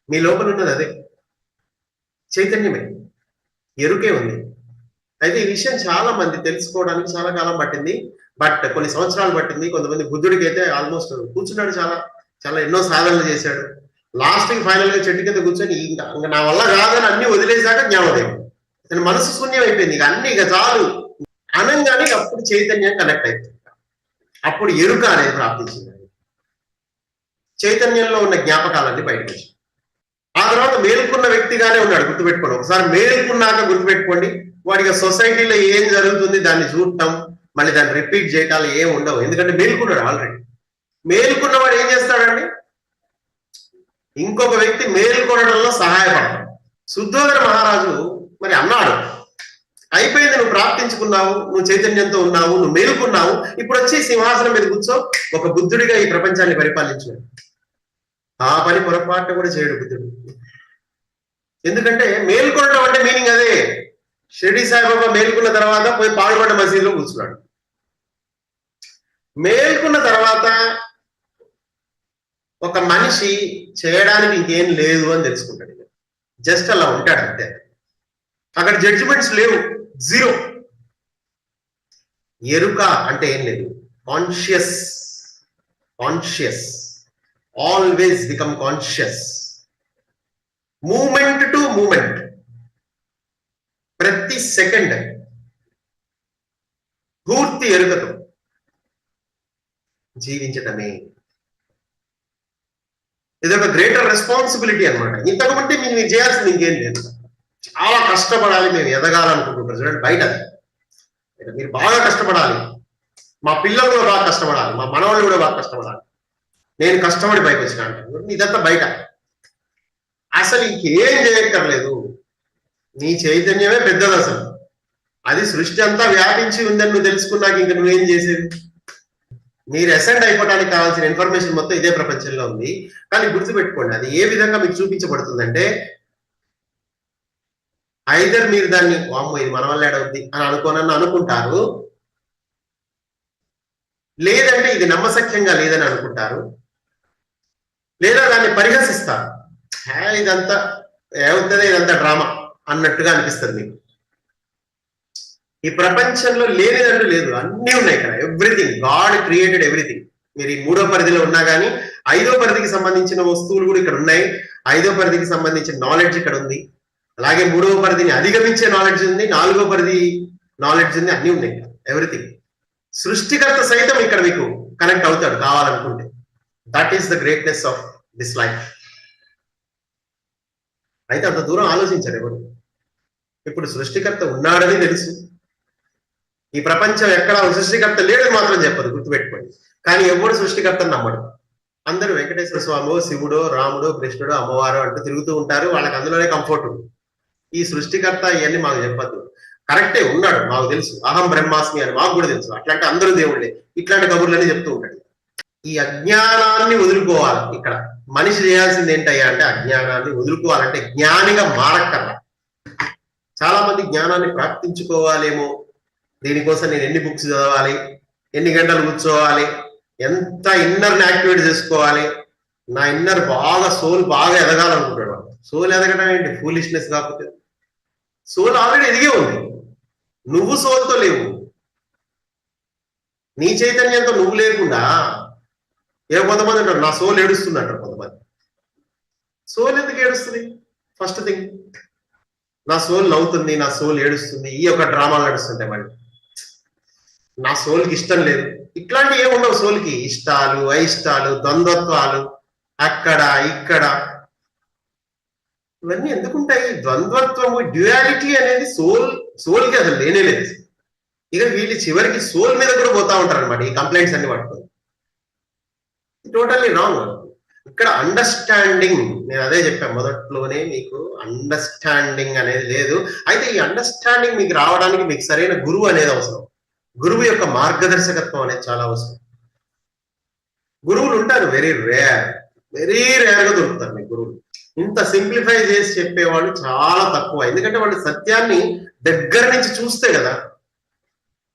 మీ లోపల ఉన్నది అదే చైతన్యమే, ఎరుకే ఉంది. అయితే ఈ విషయం చాలా మంది తెలుసుకోవడానికి చాలా కాలం పట్టింది, బట్ కొన్ని సంవత్సరాలు పట్టింది. కొంతమంది బుద్ధుడికి అయితే ఆల్మోస్ట్ కూర్చున్నాడు, చాలా చాలా ఎన్నో సాధనలు చేశాడు. లాస్ట్ కి ఫైనల్ గా చెట్టు కింద కూర్చొని ఇంకా నా వల్ల కాదని అన్ని వదిలేశాక జ్ఞానోదయం. తన మనసు శూన్యం అయిపోయింది, ఇక అన్ని ఇక చాలు అనంగానే అప్పుడు చైతన్యం కనెక్ట్ అయిపోయింది. అప్పుడు ఎరుక అనేది ప్రాప్తించింది. చైతన్యంలో ఉన్న జ్ఞాపకాలన్నీ బయటకు వచ్చాయి. ఆ తర్వాత మేల్కొన్న వ్యక్తిగానే ఉన్నాడు, గుర్తుపెట్టుకోండి. ఒకసారి మేల్కొన్నాక గుర్తుపెట్టుకోండి, వాడికి సొసైటీలో ఏం జరుగుతుంది దాన్ని చూడటం, మళ్ళీ దాన్ని రిపీట్ చేయటాలు ఏం ఉండవు. ఎందుకంటే మేల్కొన్నాడు ఆల్రెడీ. మేల్కొన్నవాడు ఏం చేస్తాడండి, ఇంకొక వ్యక్తి మేల్కొనడంలో సహాయపడతాడు. శుద్ధోదన మహారాజు మరి అన్నాడు, అయిపోయింది, నువ్వు ప్రాప్తించుకున్నావు, నువ్వు చైతన్యంతో ఉన్నావు, నువ్వు మేలుకున్నావు, ఇప్పుడు వచ్చి సింహాసనం మీద కూర్చో, ఒక బుద్ధుడిగా ఈ ప్రపంచాన్ని పరిపాలించు. ఆ పని పొరపాటు కూడా చేయడు బుద్ధుడు. ఎందుకంటే మేల్కొనడం అంటే మీనింగ్ అదే. షిరిడి సాయిబాబా మేల్కున్న తర్వాత పోయి పాల్గొండ మసీదులో కూర్చున్నాడు. మేల్కున్న తర్వాత ఒక మనిషి చేయడానికి ఇంకేం లేదు అని తెలుసుకుంటాడు. జస్ట్ అలా ఉంటాడు అంతే. అక్కడ జడ్జిమెంట్స్ లేవు, జీరో. ఎరుక అంటే ఏం లేదు, conscious. Conscious always become conscious. Moment to moment, ప్రతి సెకండ్ పూర్తి ఎరుకతో జీవించటమే. ఇది ఒక గ్రేటర్ రెస్పాన్సిబిలిటీ అనమాట. ఇంతకుముంటే మీరు చేయాల్సింది ఇంకేం లేదు. చాలా కష్టపడాలి, మేము ఎదగాలనుకుంటుంటారు చూడండి బయట. మీరు బాగా కష్టపడాలి, మా పిల్లలు కూడా బాగా కష్టపడాలి, మా మనవాళ్ళు కూడా బాగా కష్టపడాలి, నేను కష్టపడి బయటకు వచ్చిన అంటాను. ఇదంతా బయట. అసలు ఇంకేం చేయక్కర్లేదు, నీ చైతన్యమే పెద్దది. అసలు అది సృష్టి అంతా వ్యాపించి ఉందని నువ్వు తెలుసుకున్నాక ఇంక నువ్వేం చేసేది? మీరు అసెండ్ అయిపోవడానికి కావాల్సిన ఇన్ఫర్మేషన్ మొత్తం ఇదే ప్రపంచంలో ఉంది. కానీ గుర్తుపెట్టుకోండి, అది ఏ విధంగా మీకు చూపించబడుతుందంటే, ఐదర్ మీరు దాన్ని వామ్మో ఇది మన వల్ల ఏడవుద్ది అని అనుకుంటారు, లేదంటే ఇది నమ్మశక్యంగా లేదని అనుకుంటారు, లేదా దాన్ని పరిహసిస్తారు. ఇదంతా ఏమవుతుంది, ఇదంతా డ్రామా అన్నట్టుగా అనిపిస్తుంది మీకు. ఈ ప్రపంచంలో లేనిదంటూ లేదు, అన్నీ ఉన్నాయి ఇక్కడ. Everything, God created everything. మీరు ఈ 3వ పరిధిలో ఉన్నా కానీ 5వ పరిధికి సంబంధించిన వస్తువులు కూడా ఇక్కడ ఉన్నాయి. 5వ పరిధికి సంబంధించిన నాలెడ్జ్ ఇక్కడ ఉంది. అలాగే 3వ పరిధిని అధిగమించే నాలెడ్జ్ ఉంది, 4వ పరిధి నాలెడ్జ్ ఉంది, అన్ని ఉన్నాయి ఇక్కడ. ఎవ్రీథింగ్. సృష్టికర్త సైతం ఇక్కడ మీకు కనెక్ట్ అవుతాడు కావాలనుకుంటే. That is the greatness of this life. అయితే అంత దూరం ఆలోచించారు ఎవరు. ఇప్పుడు సృష్టికర్త ఉన్నాడని తెలుసు, ఈ ప్రపంచం ఎక్కడ సృష్టికర్త లేడని మాత్రం చెప్పదు, గుర్తుపెట్టుకోండి. కానీ ఎవడు సృష్టికర్తను నమ్మడు. అందరూ వెంకటేశ్వర స్వామో, శివుడో, రాముడో, కృష్ణుడో, అమ్మవారో అంటూ తిరుగుతూ ఉంటారు. వాళ్ళకి అందులోనే కంఫర్ట్ ఉంది. ఈ సృష్టికర్త ఇవన్నీ మాకు చెప్పద్దు. కరెక్టే, ఉన్నాడు, మాకు తెలుసు, అహం బ్రహ్మాస్మి అని మాకు కూడా తెలుసు. అట్లాంటి అందరూ దేవుళ్ళే, ఇట్లాంటి కబుర్లన్నీ చెప్తూ ఉంటాడు. ఈ అజ్ఞానాన్ని వదులుకోవాలి. ఇక్కడ మనిషి చేయాల్సింది ఏంటయ్యా అంటే, అజ్ఞానాన్ని వదులుకోవాలంటే జ్ఞానిగా మారక్కర్లా. చాలా మంది జ్ఞానాన్ని ప్రాప్తించుకోవాలేమో, దీనికోసం నేను ఎన్ని బుక్స్ చదవాలి, ఎన్ని గంటలు కూర్చోవాలి, ఎంత ఇన్నర్ని యాక్టివేట్ చేసుకోవాలి, నా ఇన్నర్ బాగా సోల్ బాగా ఎదగాలనుకుంటాడు. సోల్ ఎదగడం ఏంటి, ఫూలిష్నెస్ కాకపోతే. సోల్ ఆల్రెడీ ఎదిగే ఉంది, నువ్వు సోల్తో లేవు. నీ చైతన్యంతో నువ్వు లేకుండా కొంతమంది అంటారు నా సోల్ ఏడుస్తుంది అంటారు కొంతమంది. సోల్ ఎందుకు ఏడుస్తుంది? ఫస్ట్ థింగ్, నా సోల్ నవ్వుతుంది, నా సోల్ ఏడుస్తుంది, ఈ యొక్క డ్రామాలు నడుస్తుంటాయి. మళ్ళీ నా సోల్కి ఇష్టం లేదు, ఇట్లాంటి ఏముండవు. సోల్కి ఇష్టాలు, అయిష్టాలు, ద్వంద్వత్వాలు, అక్కడ ఇక్కడ, ఇవన్నీ ఎందుకుంటాయి? ద్వంద్వత్వము, డ్యుయాలిటీ అనేది సోల్కి అసలు లేనే లేదు. ఇక వీళ్ళు చివరికి సోల్ మీద కూడా పోతా ఉంటారు అనమాట ఈ కంప్లైంట్స్ అన్ని పట్టుకొని. Totally wrong. ఇక్కడ అండర్స్టాండింగ్, నేను అదే చెప్పాను మొదట్లోనే, మీకు అండర్స్టాండింగ్ అనేది లేదు. అయితే ఈ అండర్స్టాండింగ్ మీకు రావడానికి మీకు సరైన గురువు అనేది అవసరం. గురువు యొక్క మార్గదర్శకత్వం అనేది చాలా అవసరం. గురువులు ఉంటారు, వెరీ రేర్గా దొరుకుతారు మీకు గురువులు. ఇంత సింప్లిఫై చేసి చెప్పేవాళ్ళు చాలా తక్కువ. ఎందుకంటే వాళ్ళు సత్యాన్ని దగ్గర నుంచి చూస్తే కదా.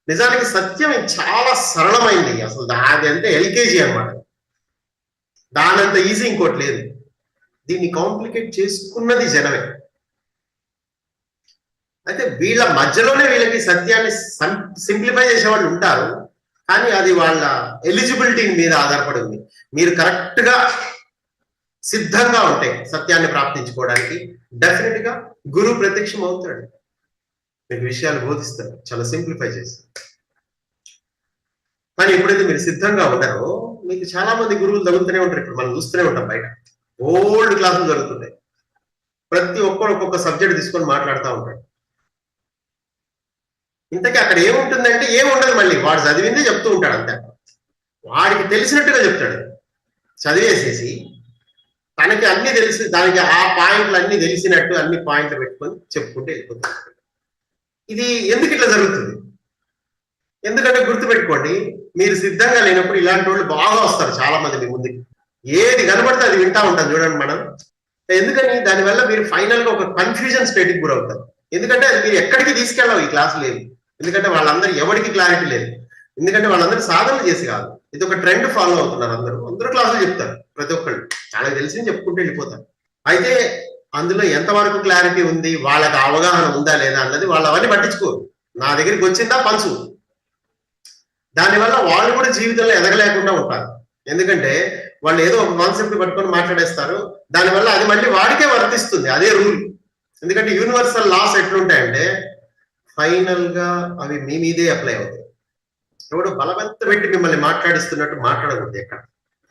నిజానికి సత్యం చాలా సరళమైంది, అసలు అది అంటే ఎల్కేజీ అనమాట. దానంత ఈజీ ఇంకోటి లేదు. దీన్ని కాంప్లికేట్ చేసుకున్నది జనమే. అయితే వీళ్ళ మధ్యలోనే వీళ్ళకి సత్యాన్ని సింప్లిఫై చేసే వాళ్ళు ఉంటారు, కానీ అది వాళ్ళ ఎలిజిబిలిటీ మీద ఆధారపడి ఉంది. మీరు కరెక్ట్ గా సిద్ధంగా ఉంటే సత్యాన్ని ప్రాప్తించుకోవడానికి డెఫినెట్ గా గురువు ప్రత్యక్షం అవుతాడు, మీకు విషయాలు బోధిస్తారు, చాలా సింప్లిఫై చేస్తారు. కానీ ఎప్పుడైతే మీరు సిద్ధంగా ఉండరో మీకు చాలా మంది గురువులు తగులుతూనే ఉంటారు. ఇప్పుడు మనం చూస్తూనే ఉంటాం, బయట ఓల్డ్ క్లాసులు జరుగుతుంటాయి. ప్రతి ఒక్కరు ఒక్కొక్క సబ్జెక్ట్ తీసుకొని మాట్లాడుతూ ఉంటాడు. ఇంతకీ అక్కడ ఏముంటుందంటే ఏముండదు, మళ్ళీ వాడు చదివిందే చెప్తూ ఉంటాడు అంతే. వాడికి తెలిసినట్టుగా చెప్తాడు, చదివేసేసి తనకి అన్ని తెలిసి, దానికి ఆ పాయింట్లు అన్ని తెలిసినట్టు అన్ని పాయింట్లు పెట్టుకొని చెప్పుకుంటూ వెళ్ళిపోతాడు. ఇది ఎందుకు ఇట్లా జరుగుతుంది? ఎందుకంటే గుర్తుపెట్టుకోండి, మీరు సిద్ధంగా లేనప్పుడు ఇలాంటి వాళ్ళు బాగా వస్తారు చాలా మంది మీ ముందుకి. ఏది కనబడితే అది వింటా ఉంటాం చూడండి మనం. ఎందుకని? దానివల్ల మీరు ఫైనల్ గా ఒక కన్ఫ్యూజన్ స్టేట్కి గురవుతారు. ఎందుకంటే అది మీరు ఎక్కడికి తీసుకెళ్ళవు ఈ క్లాసు లేదు. ఎందుకంటే వాళ్ళందరూ ఎవరికి క్లారిటీ లేదు. ఎందుకంటే వాళ్ళందరూ సాధనలు చేసి కాదు, ఇది ఒక ట్రెండ్ ఫాలో అవుతున్నారు. అందరూ క్లాసులు చెప్తారు, ప్రతి ఒక్కళ్ళు చాలా తెలిసి చెప్పుకుంటూ వెళ్ళిపోతారు. అయితే అందులో ఎంతవరకు క్లారిటీ ఉంది, వాళ్ళకి అవగాహన ఉందా లేదా అన్నది వాళ్ళు అవన్నీ పట్టించుకోరు. నా దగ్గరికి వచ్చిందా పంచు. దానివల్ల వాళ్ళు కూడా జీవితంలో ఎదగలేకుండా ఉంటారు. ఎందుకంటే వాళ్ళు ఏదో ఒక కాన్సెప్ట్ పట్టుకొని మాట్లాడేస్తారు, దానివల్ల అది మళ్ళీ వాడికే వర్తిస్తుంది, అదే రూల్. ఎందుకంటే యూనివర్సల్ లాస్ ఎట్లుంటాయంటే ఫైనల్ గా అవి మీ మీదే అప్లై అవుతాయి. ఎవడు బలవంత పెట్టి మిమ్మల్ని మాట్లాడిస్తున్నట్టు మాట్లాడకూడదు. ఎక్కడ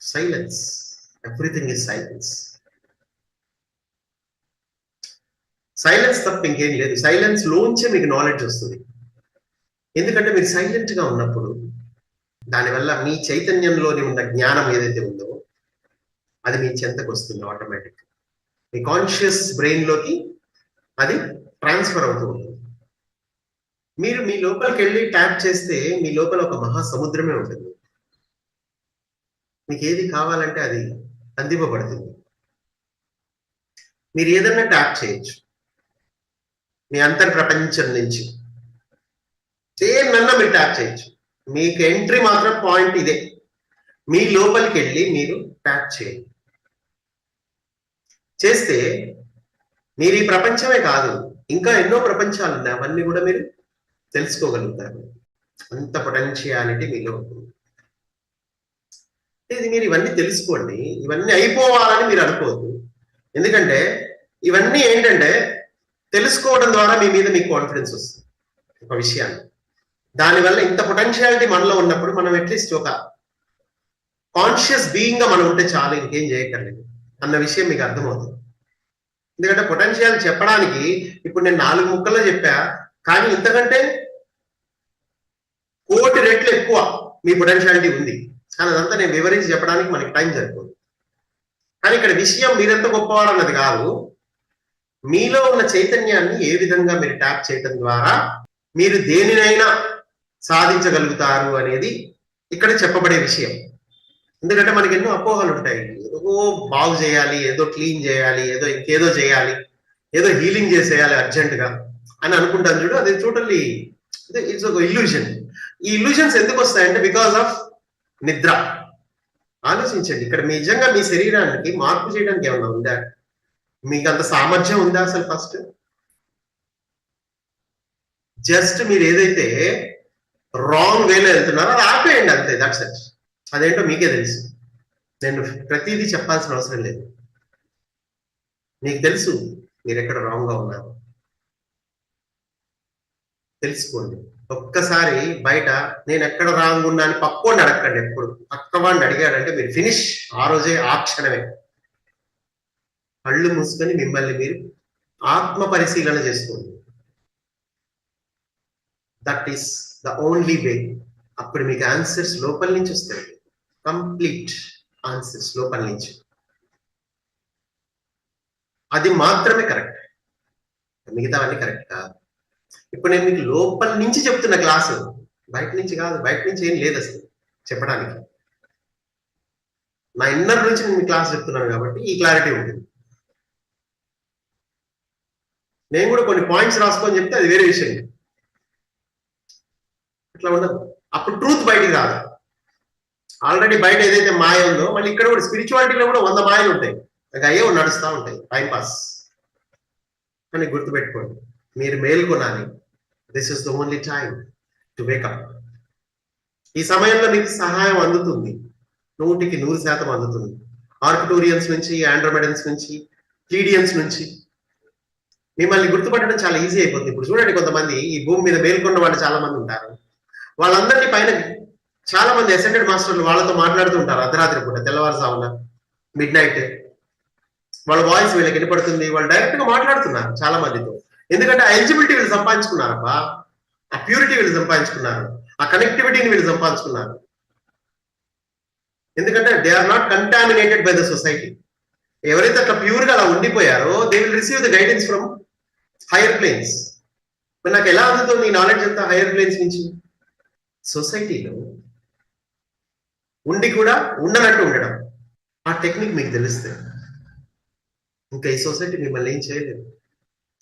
silence, everything is silence. Silence తప్ప ఇంకేం లేదు. సైలెన్స్ లోంచే మీకు నాలెడ్జ్ వస్తుంది. ఎందుకంటే మీరు సైలెంట్ గా ఉన్నప్పుడు దానివల్ల మీ చైతన్యంలోని ఉన్న జ్ఞానం ఏదైతే ఉందో అది మీ చెంతకు వస్తుంది ఆటోమేటిక్. మీ కాన్షియస్ బ్రెయిన్ లోకి అది ట్రాన్స్ఫర్ అవుతూ ఉంటుంది. మీరు మీ లోపలికి వెళ్ళి ట్యాప్ చేస్తే మీ లోపల ఒక మహాసముద్రమే ఉంటుంది. మీకు ఏది కావాలంటే అది అందివ్వబడుతుంది. మీరు ఏదన్నా ట్యాప్ చేయొచ్చు మీ అంతర్ ప్రపంచం నుంచి, దేన్నన్నా మీరు ట్యాప్ చేయొచ్చు. మీకు ఎంట్రీ మాత్రం పాయింట్ ఇదే, మీ లోపలికి వెళ్ళి మీరు ట్యాప్ చేయండి. చేస్తే మీరు ఈ ప్రపంచమే కాదు, ఇంకా ఎన్నో ప్రపంచాలు ఉన్నాయి, అవన్నీ కూడా మీరు తెలుసుకోగలుగుతారు. అంత పొటెన్షియాలిటీ మీలో ఉంటుంది. ఇది మీరు ఇవన్నీ తెలుసుకోండి. ఇవన్నీ అయిపోవాలని మీరు అనుకోవద్దు. ఎందుకంటే ఇవన్నీ ఏంటంటే తెలుసుకోవడం ద్వారా మీ మీద మీకు కాన్ఫిడెన్స్ వస్తుంది ఒక విషయాన్ని. దానివల్ల ఇంత పొటెన్షియాలిటీ మనలో ఉన్నప్పుడు మనం అట్లీస్ట్ ఒక కాన్షియస్ బీయింగ్ గా మనం ఉంటే చాలు, ఇంకేం చేయక్కర్లేదు అన్న విషయం మీకు అర్థమవుతుంది. ఎందుకంటే పొటెన్షియల్ చెప్పడానికి ఇప్పుడు నేను 4 ముక్కల్లో చెప్పా, కానీ ఇంతకంటే 1,000,000 రెట్లు ఎక్కువ మీ పొటెన్షియాలిటీ ఉంది. కానీ అదంతా నేను వివరించి చెప్పడానికి మనకి టైం సరిపోదు. కానీ ఇక్కడ విషయం మీరెంత గొప్పవారు అన్నది కాదు, మీలో ఉన్న చైతన్యాన్ని ఏ విధంగా మీరు ట్యాప్ చేయడం ద్వారా మీరు దేనినైనా సాధించగలుగుతారు అనేది ఇక్కడ చెప్పబడే విషయం. ఎందుకంటే మనకి ఎన్నో అపోహలు ఉంటాయి. ఏదో బాగు చేయాలి, ఏదో క్లీన్ చేయాలి, ఏదో ఇంకేదో చేయాలి, ఏదో హీలింగ్ చేసేయాలి అర్జెంటుగా అని అనుకుంటాను చూడు. అది టోటల్లీ ఇట్స్ ఒక ఇల్యూషన్. ఈ ఇల్యూషన్స్ ఎందుకు వస్తాయంటే బికాస్ ఆఫ్ నిద్ర. ఆలోచించండి, ఇక్కడ నిజంగా మీ శరీరానికి మార్పు చేయడానికి ఏమన్నా ఉందా? మీకు అంత సామర్థ్యం ఉందా అసలు? ఫస్ట్ జస్ట్ మీరు ఏదైతే రాంగ్ వేలో వెళ్తున్నారో అది ఆపేయండి అంతే. That's it. అదేంటో మీకే తెలుసు. నేను ప్రతిదీ చెప్పాల్సిన అవసరం లేదు. మీకు తెలుసు మీరు ఎక్కడ రాంగ్ గా ఉన్నారు. తెలుసుకోండి. ఒక్కసారి బయట నేను ఎక్కడ రాంగ్ ఉన్నా అని పక్కోడిని అడగండి. ఎప్పుడు పక్కవాడిని అడిగాడంటే మీరు ఫినిష్. ఆ రోజే, ఆ క్షణమే. కళ్ళు మూసుకొని మిమ్మల్ని మీరు ఆత్మ పరిశీలన చేసుకోండి. That is the only way. అప్పుడు మీకు ఆన్సర్స్ లోపల నుంచి వస్తాయి. కంప్లీట్ ఆన్సర్స్ లోపల నుంచి. అది మాత్రమే కరెక్ట్, మిగతావన్నీ కరెక్ట్ కాదు. ఇప్పుడు నేను మీకు లోపల నుంచి చెప్తున్న క్లాసు, బయట నుంచి కాదు. బయట నుంచి ఏం లేదు అసలు చెప్పడానికి. నా ఇన్నర్ నుంచి నేను క్లాస్ చెప్తున్నాను కాబట్టి ఈ క్లారిటీ ఉంటుంది. నేను కూడా కొన్ని పాయింట్స్ రాసుకొని చెప్తే అది వేరే విషయం. అట్లా ఉండదు. అప్పుడు ట్రూత్ బయటికి రాదు. ఆల్రెడీ బయట ఏదైతే మాయ ఉందో మళ్ళీ ఇక్కడ కూడా స్పిరిచువాలిటీలో కూడా 100 మాయలు ఉంటాయి. ఇంకా అయ్యే నడుస్తూ ఉంటాయి టైం పాస్. కానీ గుర్తుపెట్టుకోండి, మీరు మేల్కొనాలి. This is the only time to wake up. ఈ సమయంలో మీకు సహాయం అందుతుంది, 100% అందుతుంది. ఆర్కిటోరియన్స్ నుంచి, ఆండ్రోమెడన్స్ నుంచి, ప్లీడియన్స్ నుంచి మిమ్మల్ని గుర్తుపట్టడం చాలా ఈజీ అయిపోతుంది. ఇప్పుడు చూడండి, కొంతమంది ఈ భూమి మీద మేల్కొన్న వాళ్ళు చాలా మంది ఉంటారు. వాళ్ళందరినీ పైన చాలా మంది అసెండెడ్ మాస్టర్లు వాళ్ళతో మాట్లాడుతూ ఉంటారు అర్ధరాత్రి పూట, తెల్లవారుజామున, మిడ్ నైట్. వాళ్ళ వాయిస్ వీళ్ళకి వినపడుతుంది. వాళ్ళు డైరెక్ట్ గా మాట్లాడుతున్నారు చాలా మందితో. ఎందుకంటే ఆ ఎలిజిబిలిటీ వీళ్ళు సంపాదించుకున్నారబ్బా, ఆ ప్యూరిటీ వీళ్ళు సంపాదించుకున్నారు, ఆ కనెక్టివిటీని వీళ్ళు సంపాదించుకున్నారు. ఎందుకంటే they are not contaminated by the society. ఎవరైతే అట్లా ప్యూర్ గా అలా ఉండిపోయారో they will receive the guidance from higher planes. మరి నాకు ఎలా అందుతుంది ఈ నాలెడ్జ్ అంతా హైయర్ ప్లేన్స్ నుంచి? సొసైటీలో ఉండి కూడా ఉండనట్టు ఉండడం, ఆ టెక్నిక్ మీకు తెలిస్తే ఇంకా ఈ సొసైటీ మిమ్మల్ని ఏం చేయలేదు.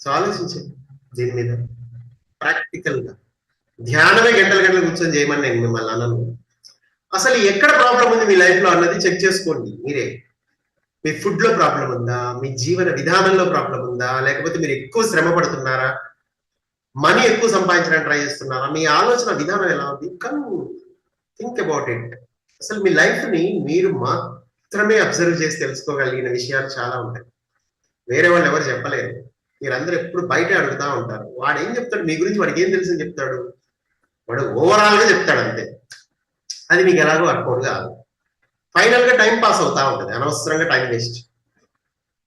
సో ఆలోచించండి దీని మీద ప్రాక్టికల్ గా. ధ్యానమే గంటలు గంటలు కూర్చొని చేయమని నేను మిమ్మల్ని అన్నాను. అసలు ఎక్కడ ప్రాబ్లం ఉంది మీ లైఫ్ లో అన్నది చెక్ చేసుకోండి మీరే. మీ ఫుడ్ లో ప్రాబ్లం ఉందా? మీ జీవన విధానంలో ప్రాబ్లం ఉందా? లేకపోతే మీరు ఎక్కువ శ్రమ పడుతున్నారా? మనీ ఎక్కువ సంపాదించడానికి ట్రై చేస్తున్నారా? మీ ఆలోచన విధానం ఎలా ఉంది? Come think about it. అసలు మీ లైఫ్ ని మీరు మాత్రమే అబ్జర్వ్ చేసి తెలుసుకోగలిగిన విషయాలు చాలా ఉంటాయి. వేరే వాళ్ళు ఎవరు చెప్పలేరు. మీరందరూ ఎప్పుడు బయట అడుగుతా ఉంటారు. వాడు ఏం చెప్తాడు మీ గురించి? వాడికి ఏం తెలుసు చెప్తాడు? వాడు ఓవరాల్ గా చెప్తాడు అంతే. అది మీకు ఎలాగో వర్కౌట్ కాదు. ఫైనల్ గా టైం పాస్ అవుతా ఉంటుంది, అనవసరంగా టైం వేస్ట్.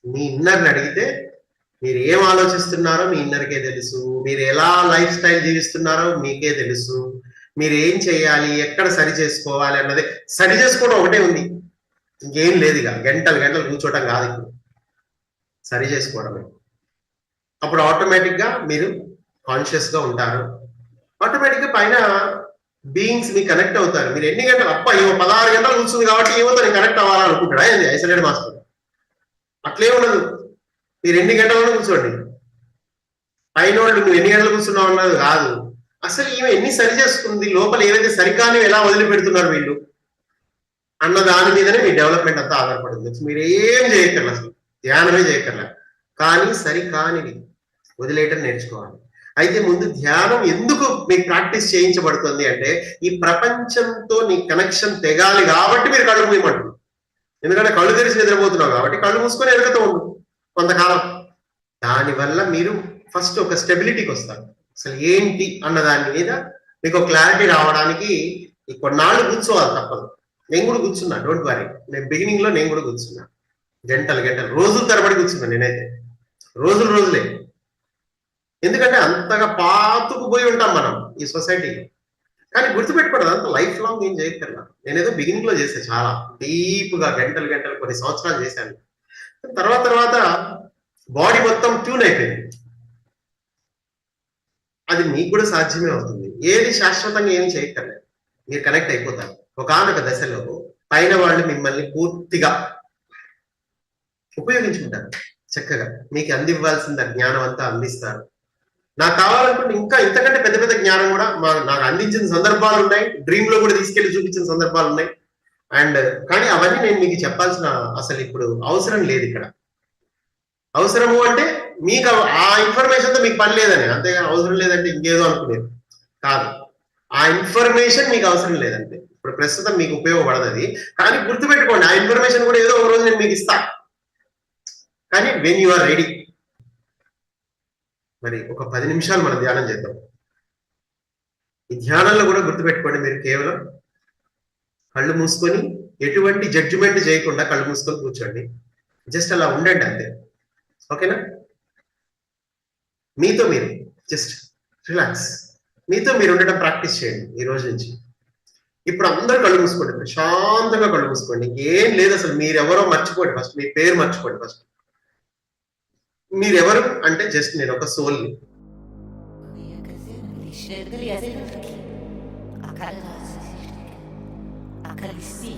మీ ఇన్నర్ని అడిగితే మీరు ఏం ఆలోచిస్తున్నారో మీ ఇన్నర్కే తెలుసు. మీరు ఎలా లైఫ్ స్టైల్ జీవిస్తున్నారో మీకే తెలుసు. మీరు ఏం చేయాలి, ఎక్కడ సరి చేసుకోవాలి అన్నది. సరి చేసుకోవడం ఒకటే ఉంది, ఇంకేం లేదు. ఇక గంటలు గంటలు కూర్చోవటం కాదు, ఇప్పుడు సరి చేసుకోవడమే. అప్పుడు ఆటోమేటిక్ గా మీరు కాన్షియస్ గా ఉంటారు. ఆటోమేటిక్ గా పైన బీయింగ్స్ మీ కనెక్ట్ అవుతారు. మీరు ఎన్ని గంటలు, అప్ప ఏమో 16 గంటలు కూర్చుంది కాబట్టి ఏమో నేను కనెక్ట్ అవ్వాలనుకుంటాడా ఏంది ఐసోలేటెడ్ మాస్టర్? అట్లే ఉండదు. మీరు ఎన్ని గంటలను కూర్చోండి. పైన వాళ్ళు నువ్వు ఎన్ని గంటలు కూర్చున్నావు అన్నది కాదు. అసలు ఈమె ఎన్ని సరి చేసుకుంది, లోపల ఏవైతే సరికాని ఎలా వదిలిపెడుతున్నారు వీళ్ళు అన్న దాని మీదనే మీ డెవలప్మెంట్ అంతా ఆధారపడుతుంది. మీరు ఏం చేయక్కర్లేదు, అసలు ధ్యానమే చేయక్కర్లేదు. కానీ సరికానివి వదిలేయటం నేర్చుకోవాలి. అయితే ముందు ధ్యానం ఎందుకు మీకు ప్రాక్టీస్ చేయించబడుతుంది అంటే, ఈ ప్రపంచంతో నీ కనెక్షన్ తెగాలి కాబట్టి మీరు కళ్ళు మూయమంటున్నారు. ఎందుకంటే కళ్ళు తెరిచి నిద్రపోతున్నావు కాబట్టి కళ్ళు మూసుకొని ఎదుగుతూ ఉండు కొంతకాలం. దానివల్ల మీరు ఫస్ట్ ఒక స్టెబిలిటీకి వస్తారు. అసలు ఏంటి అన్న దాని మీద మీకు క్లారిటీ రావడానికి ఈ కొన్నాళ్ళు కూర్చోవాలి, తప్పదు. నేను కూడా కూర్చున్నా, డోంట్ వరీ. నేను బిగినింగ్ లో నేను కూడా కూర్చున్నా, గంటలు గంటలు, రోజుల తరబడి కూర్చున్నా. నేనైతే రోజులే. ఎందుకంటే అంతగా పాతుకుపోయి ఉంటాం మనం ఈ సొసైటీలో. కానీ గుర్తుపెట్టుకోవడం అంత లైఫ్ లాంగ్ ఏం చేయక్కర్లా. నేనేదో బిగినింగ్ లో చేసా, చాలా డీప్ గా గంటలు గంటలు కొన్ని సంవత్సరాలు చేశాను. తర్వాత బాడీ మొత్తం ట్యూన్ అయిపోయింది. అది మీకు కూడా సాధ్యమే అవుతుంది. ఏది శాశ్వతంగా ఏమి చేయక్కర్లేదు, మీరు కనెక్ట్ అయిపోతారు. ఒకానొక దశలో పైన వాళ్ళు మిమ్మల్ని పూర్తిగా ఉపయోగించుకుంటారు. చక్కగా మీకు అందివ్వాల్సిన జ్ఞానం అంతా అందిస్తారు. నాకు కావాలనుకుంటే ఇంకా ఇంతకంటే పెద్ద పెద్ద జ్ఞానం కూడా నాకు అందించిన సందర్భాలు ఉన్నాయి. డ్రీమ్ లో కూడా తీసుకెళ్లి చూపించిన సందర్భాలు ఉన్నాయి. కానీ అవన్నీ నేను మీకు చెప్పాల్సిన అసలు ఇప్పుడు అవసరం లేదు ఇక్కడ. అవసరము అంటే మీకు ఆ ఇన్ఫర్మేషన్ తో మీకు పని లేదని, అంతేగాని అవసరం లేదంటే ఇంకేదో అనుకునేది కాదు. ఆ ఇన్ఫర్మేషన్ మీకు అవసరం లేదంటే ఇప్పుడు ప్రస్తుతం మీకు ఉపయోగపడదు అది, కానీ గుర్తుపెట్టుకోండి ఆ ఇన్ఫర్మేషన్ కూడా ఏదో ఒక రోజు నేను మీకు ఇస్తా. కానీ వెన్ యు ఆర్ రెడీ. మరి ఒక 10 నిమిషాలు మనం ధ్యానం చేద్దాం. ఈ ధ్యానంలో కూడా గుర్తుపెట్టుకోండి, మీరు కేవలం కళ్ళు మూసుకొని ఎటువంటి జడ్జిమెంట్ చేయకుండా కళ్ళు మూసుకొని కూర్చోండి. జస్ట్ అలా ఉండండి అంతే. ఓకేనా? మీతో మీరు జస్ట్ రిలాక్స్, మీతో మీరు ఉండడం ప్రాక్టీస్ చేయండి ఈ రోజు నుంచి. ఇప్పుడు అందరూ కళ్ళు మూసుకోండి, ప్రశాంతంగా కళ్ళు మూసుకోండి. ఏం లేదు అసలు, మీరెవరో మర్చిపోండి. ఫస్ట్ మీ పేరు మర్చిపోండి. ఫస్ట్ మీరెవరు అంటే జస్ట్ నేను ఒక సోల్ని. Acaricia,